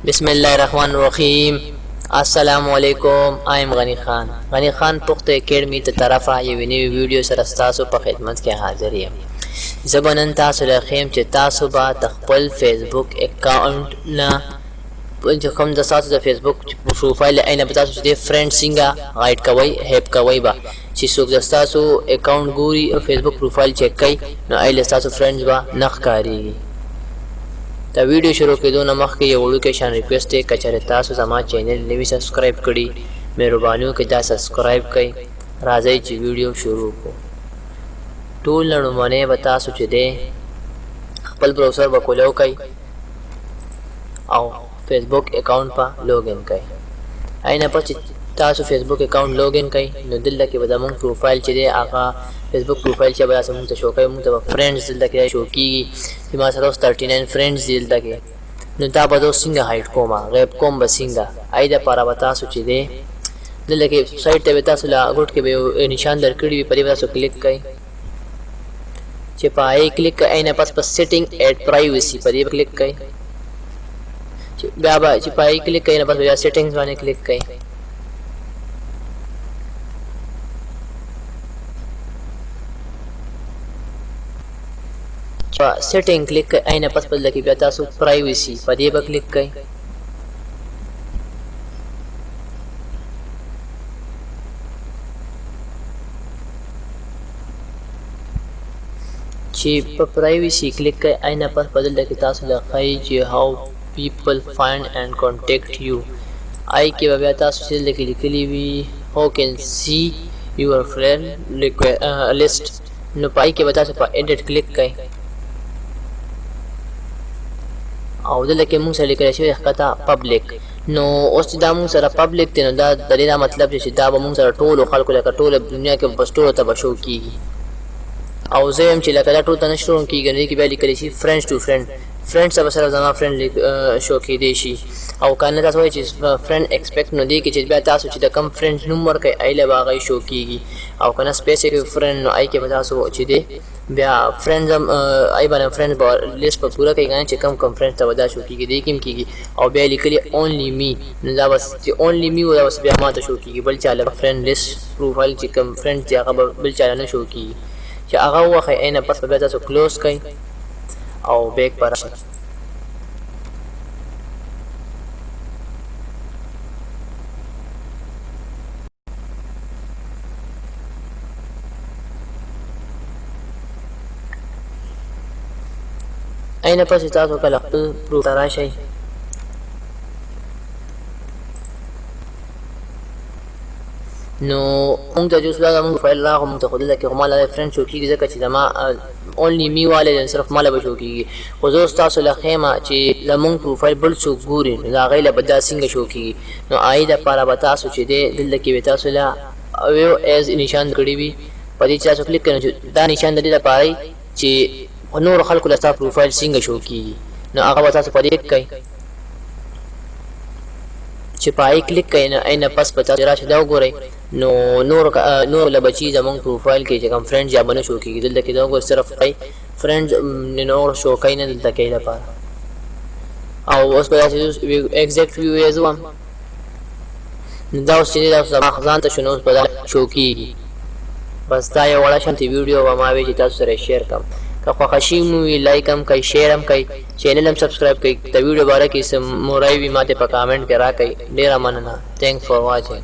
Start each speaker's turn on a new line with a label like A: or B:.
A: बिस्मिल्लाहिर्रहमानिर्रहीम। अस्सलामु अलैकुम। आई एम गनी खान पुख्तो एकेडमी ته طرفه یو نوی ویډیو سره تاسو په خدمت کې حاضر یم. زه به نن تاسو ته ښیم چې تاسو به د خپل فیسبوک اکاونټ نه کوم د تاسو د فیسبوک پروفایل اینه به تاسو د فرند څنګه غایډ کوئ هیپ کوئ به چې څوک د تاسو اکاونټ ګوري او فیسبوک پروفایل چیک کوي نو ایله تاسو فرندز به نه ښکاریږي. دا ویډیو شروع کېدو نه مخکې یو وړوکی شان ریکویسټ دی، که چېرې تاسو زما چینل نوي سبسکرایب کړي مهرباني وکړئ دا سبسکرایب کړئ. راځئ چې ویډیو شروع کړو. ټول نه لومړنی به تاسو چې دی خپل براوزر به کولو کوئ او فیسبوک اکاونټ په لوګین کوئ. اینه پس چې تاسو فیسبوک اکاونټ لوګین کوئ نو دلته کې به زموږ پروفایل چې دی هغه فیسبوک پروفایل چې به تاسو موږ ته شو کوي، موږ ته به فرینډز دلته کې شو کېږي چې ما سره اوس 39 فرینډز دي دلته کې. نو دا به زه څنګه هایډ کوم غیب کوم به څنګه ای دپاره به تاسو چې دی دلته کې سایډ ته به تاسو له ګوټ کې به یو نشان درکړي وي، په دې به تاسو کلیک کوئ. چې په هغې کلیک کوئ اینه پس په سیټینګ ایډ پرایوسي په دې به کلیک کوئ. بیا به چې په هغې کلیک کوئ نه پس بیا سیټینګز باندې کلیک کوئ. سیټینګ کلیک کوئ اینه پس بدله کې بیا تاسو پرایوسي په دې به کلیک کوئ. چې په پرایوسي کلیک کوئ اینه پس بدله کې تاسو لخی چې هاو people find and contact you آی کې به بیا تاسو چې دلته کې لیکلي وي how can see your friend list نو په آی کې به تاسو په edit کلیک کوئ او دلته کې موږ سره لیکلی شوی ښکته پبلک. نو اوس چې دا موږ سره پبلک دی نو دا د دې دا مطلب دی چې دا به موږ سره ټولو خلکو لکه ټوله دنیا کې بس ټولو ته به شو کېږي. او زه یم چې لکه دا ټول ته نه شو کېږي نو دې کې بیا لیکلی شي فرینډ ټو فرینډ فرینډ سره به سره زما فرینډ شو کېدی شي. او که نه تاسو وایئ چې فرینډ ایکسپیکټ نو دې کې چې بیا تاسو چې د کم فرینډ نوم ورکئ ایله به هغه شو کېږي. او که نه سپیسیفیک فرینډ نو ای کې به تاسو چې دی بیا فرینډز هم ای باندې فرینډز به لیست په پوره کوي که نه چې کم کم فرینډز ته به دا شو کېږي دې کې هم کېږي. او بیا یې لیکلي اونلی می نو دا بس چې اونلی می و دا بس بیا ما ته شو کېږي، بل چا له فرینډ لیست پروفایل چې کم فرینډ چې هغه به بل چا له نه شو کېږي. چې هغه ووښئ اینه پس به بیا تاسو کلوز کوئ او بیک به راشئ. اینه پس تاسو کله خپل پروف ته راشئ نو موږ ته چې اوس بیا زموږ فایل راغو موږ ته خو دلته کې خو ما له فرینډ شو کېږي ځکه چې زما اونلی می والی دی صرف ما له به شو کېږي. خو زه اوس تاسو له ښیمه چې زموږ پروفایل بل څوک ګوري نو د هغې له به دا څنګه شو کېږي. نو هغې دپاره به تاسو چې دی دلته کې به تاسو له یو ایز نشان کړي وي په دې چې تاسو کلیک کړئ نو دا نشان د دې لپاره چې نور خلکو له ستا پروفایل څنګه شو کېږي نو هغه به تاسو په دې کوئ. چې په هغې کلیک کوئ نو اینه پس به تاسو راشئ دا وګورئ نو نور له بچي زموږ پروفایل کې چې کوم فرینډ یا به نه شو کېږي دلته کې دا وګورئ صرف فرینډ نور شو کوي نه دلته کې لپاره. او اوس به داسې ایګزیکټ ویو یې زه وایم نو دا اوس چې دی دا اوس زما ځان ته شو نو اوس به دا شو کېږي. بس دا یو وړه شانتې ویډیو به ما وی چې تاسو سره شیر کړم. که خوښه شوي مو وي لایک هم کوئ شیر هم کوئ چینل هم سبسکرایب کوئ. د ویډیو باره کې څه مو رایې وي ما ته په کامنټ کې راکړئ. ډېره مننه. تھینک فار واچینګ.